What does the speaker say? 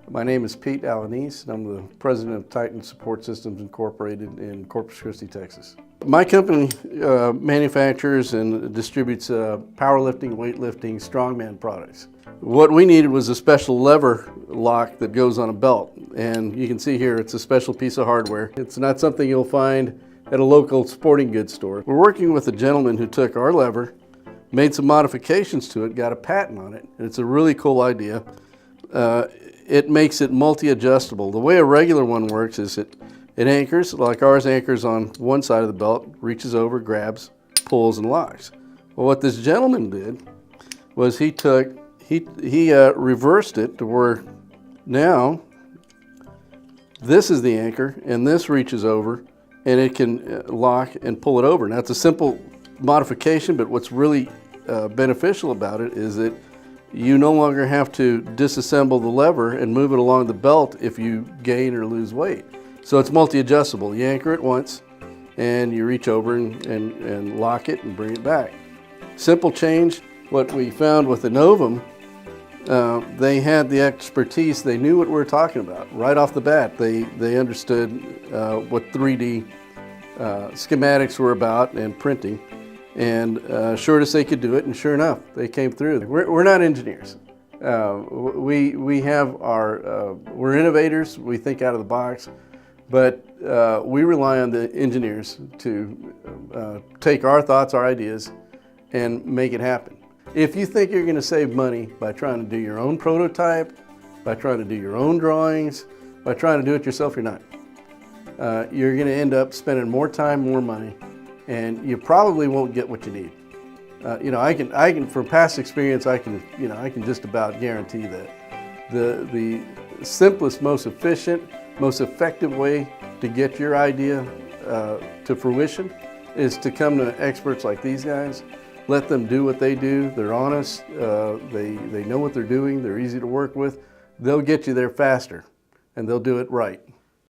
My name is Pete Alaniz, and I'm the president of Titan Support Systems Incorporated in Corpus Christi, Texas. My company manufactures and distributes powerlifting, weightlifting, strongman products. What we needed was a special lever lock that goes on a belt, and you can see here it's a special piece of hardware. It's not something you'll find at a local sporting goods store. We're working with a gentleman who took our lever, made some modifications to it, got a patent on it, and it's a really cool idea. It makes it multi-adjustable. The way a regular one works is it anchors, like ours anchors on one side of the belt, reaches over, grabs, pulls, and locks. Well, what this gentleman did was he reversed it to where now this is the anchor and this reaches over and it can lock and pull it over. Now it's a simple modification, but what's really beneficial about it is that you no longer have to disassemble the lever and move it along the belt if you gain or lose weight. So it's multi-adjustable. You anchor it once and you reach over and lock it and bring it back. Simple change. What we found with the Novum, they had the expertise. They knew what we were talking about right off the bat. They understood what 3D schematics were about and printing, and assured us they could do it, and sure enough, they came through. We're not engineers. We have we're innovators. We think out of the box, but we rely on the engineers to take our thoughts, our ideas, and make it happen. If you think you're going to save money by trying to do your own prototype, by trying to do your own drawings, by trying to do it yourself, you're not. You're going to end up spending more time, more money, and you probably won't get what you need. I can from past experience, I can just about guarantee that the simplest, most efficient, most effective way to get your idea to fruition is to come to experts like these guys. Let them do what they do. They're honest. They know what they're doing. They're easy to work with. They'll get you there faster, and they'll do it right.